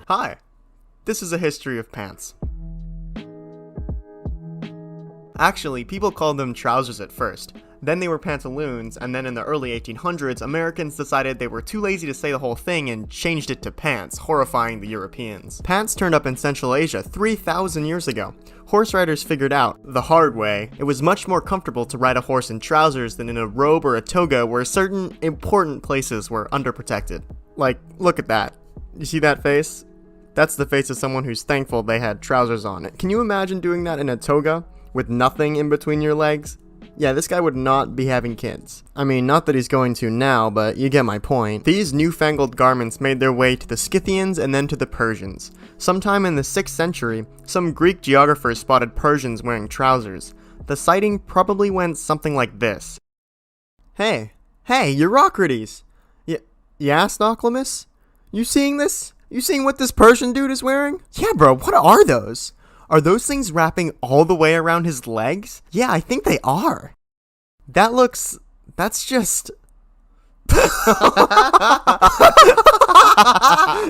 Hi, this is a history of pants. Actually, people called them trousers at first. Then they were pantaloons, and then in the early 1800s, Americans decided they were too lazy to say the whole thing and changed it to pants, horrifying the Europeans. Pants turned up in Central Asia 3,000 years ago. Horse riders figured out, the hard way, it was much more comfortable to ride a horse in trousers than in a robe or a toga where certain important places were underprotected. Like, look at that. You see that face? That's the face of someone who's thankful they had trousers on. Can you imagine doing that in a toga? With nothing in between your legs? Yeah, this guy would not be having kids. I mean, not that he's going to now, but you get my point. These newfangled garments made their way to the Scythians and then to the Persians. Sometime in the 6th century, some Greek geographers spotted Persians wearing trousers. The sighting probably went something like this. Hey, Eurocrates! Yeah, Stocklamus? You seeing this? You seeing what this Persian dude is wearing? Yeah, bro, what are those? Are those things wrapping all the way around his legs? Yeah, I think they are. That's just...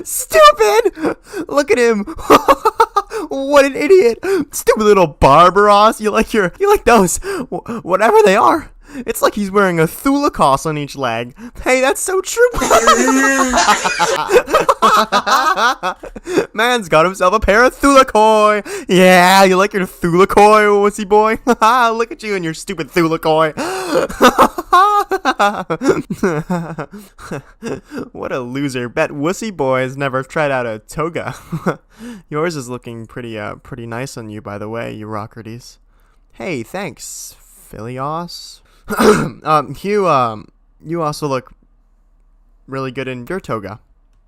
Stupid! Look at him! What an idiot! Stupid little Barbaros! You like those, whatever they are. It's like he's wearing a thulikos on each leg. Hey, that's so true. Man's got himself a pair of thulikoi. Yeah, you like your thulikoi, wussy boy? Look at you and your stupid thulikoi. What a loser. Bet wussy boy has never tried out a toga. Yours is looking pretty nice on you, by the way, Eurocrates. Hey, thanks, Philios. You also look really good in your toga.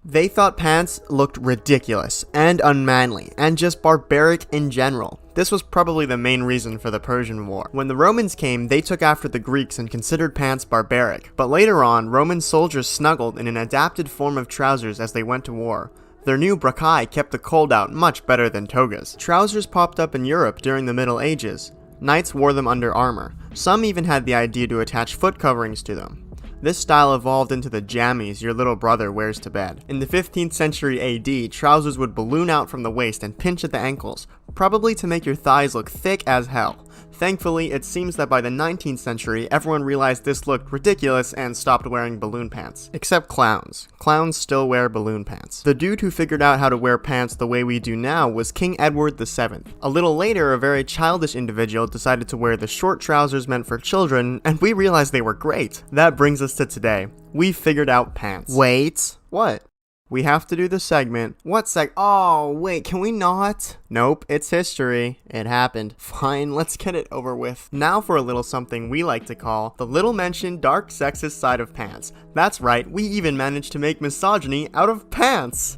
They thought pants looked ridiculous and unmanly and just barbaric in general. This was probably the main reason for the Persian War. When the Romans came, they took after the Greeks and considered pants barbaric. But later on, Roman soldiers snuggled in an adapted form of trousers as they went to war. Their new brachai kept the cold out much better than togas. Trousers popped up in Europe during the Middle Ages. Knights wore them under armor. Some even had the idea to attach foot coverings to them. This style evolved into the jammies your little brother wears to bed. In the 15th century AD, trousers would balloon out from the waist and pinch at the ankles, probably to make your thighs look thick as hell. Thankfully, it seems that by the 19th century, everyone realized this looked ridiculous and stopped wearing balloon pants. Except clowns. Clowns still wear balloon pants. The dude who figured out how to wear pants the way we do now was King Edward VII. A little later, a very childish individual decided to wear the short trousers meant for children, and we realized they were great. That brings us to today. We figured out pants. Wait. What? We have to do the segment. What Oh, wait, can we not? Nope, it's history. It happened. Fine, let's get it over with. Now for a little something we like to call the little mentioned dark sexist side of pants. That's right, we even managed to make misogyny out of pants.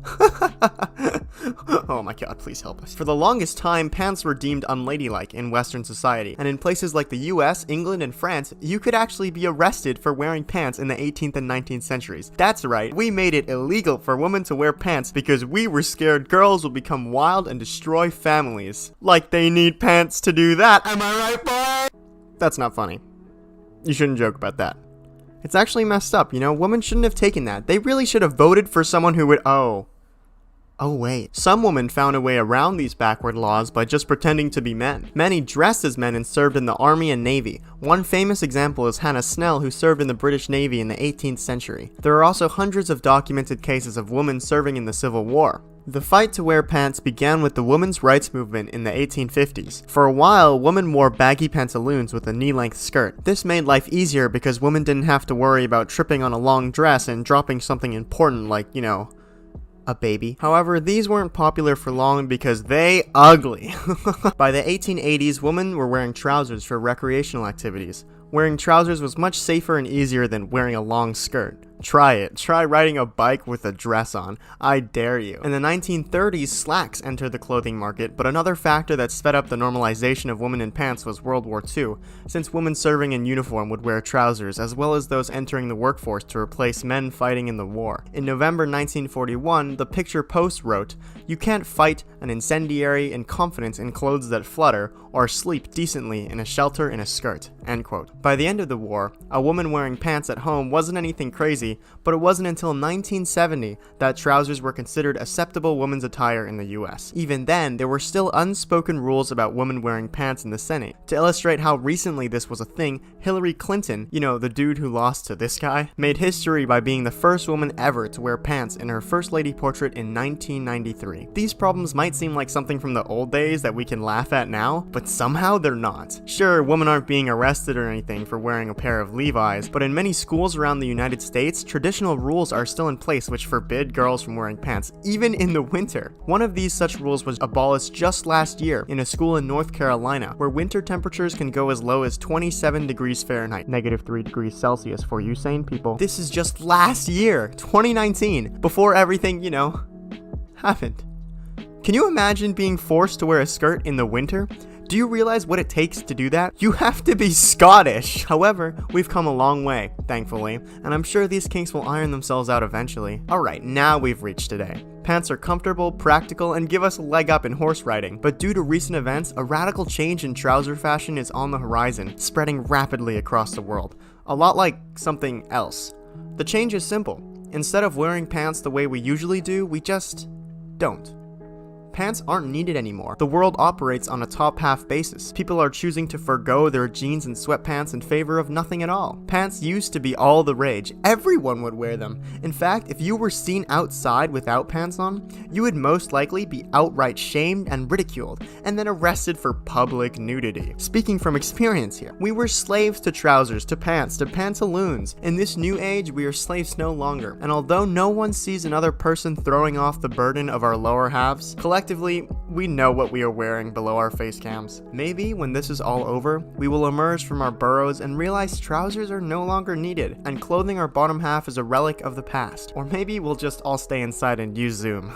Oh my god, please help us. For the longest time, pants were deemed unladylike in Western society, and in places like the US, England, and France, you could actually be arrested for wearing pants in the 18th and 19th centuries. That's right, we made it illegal for women to wear pants because we were scared girls would become wild and destroy families. Like they need pants to do that, am I right, boy? That's not funny. You shouldn't joke about that. It's actually messed up, you know? Women shouldn't have taken that. They really should have voted for someone who would- Oh wait. Some women found a way around these backward laws by just pretending to be men. Many dressed as men and served in the army and navy. One famous example is Hannah Snell, who served in the British Navy in the 18th century. There are also hundreds of documented cases of women serving in the Civil War. The fight to wear pants began with the women's rights movement in the 1850s. For a while, women wore baggy pantaloons with a knee-length skirt. This made life easier because women didn't have to worry about tripping on a long dress and dropping something important like, you know, a baby. However, these weren't popular for long because they ugly. By the 1880s, women were wearing trousers for recreational activities. Wearing trousers was much safer and easier than wearing a long skirt. Try it. Try riding a bike with a dress on. I dare you. In the 1930s, slacks entered the clothing market, but another factor that sped up the normalization of women in pants was World War II, since women serving in uniform would wear trousers, as well as those entering the workforce to replace men fighting in the war. In November 1941, the Picture Post wrote, "You can't fight an incendiary in confidence in clothes that flutter, or sleep decently in a shelter in a skirt." End quote. By the end of the war, a woman wearing pants at home wasn't anything crazy, equality, but it wasn't until 1970 that trousers were considered acceptable women's attire in the US. Even then, there were still unspoken rules about women wearing pants in the Senate. To illustrate how recently this was a thing, Hillary Clinton, you know, the dude who lost to this guy, made history by being the first woman ever to wear pants in her First Lady portrait in 1993. These problems might seem like something from the old days that we can laugh at now, but somehow they're not. Sure, women aren't being arrested or anything for wearing a pair of Levi's, but in many schools around the United States, traditional rules are still in place which forbid girls from wearing pants, even in the winter. One of these such rules was abolished just last year in a school in North Carolina, where winter temperatures can go as low as 27 degrees Fahrenheit, -3 degrees Celsius for you sane people. This is just last year, 2019, before everything, happened. Can you imagine being forced to wear a skirt in the winter? Do you realize what it takes to do that? You have to be Scottish! However, we've come a long way, thankfully, and I'm sure these kinks will iron themselves out eventually. Alright, now we've reached today. Pants are comfortable, practical, and give us a leg up in horse riding, but due to recent events, a radical change in trouser fashion is on the horizon, spreading rapidly across the world. A lot like something else. The change is simple. Instead of wearing pants the way we usually do, we just don't. Pants aren't needed anymore. The world operates on a top-half basis. People are choosing to forgo their jeans and sweatpants in favor of nothing at all. Pants used to be all the rage. Everyone would wear them. In fact, if you were seen outside without pants on, you would most likely be outright shamed and ridiculed, and then arrested for public nudity. Speaking from experience here, we were slaves to trousers, to pants, to pantaloons. In this new age, we are slaves no longer, and although no one sees another person throwing off the burden of our lower halves, collectively, we know what we are wearing below our face cams. Maybe when this is all over, we will emerge from our burrows and realize trousers are no longer needed, and clothing our bottom half is a relic of the past. Or maybe we'll just all stay inside and use Zoom.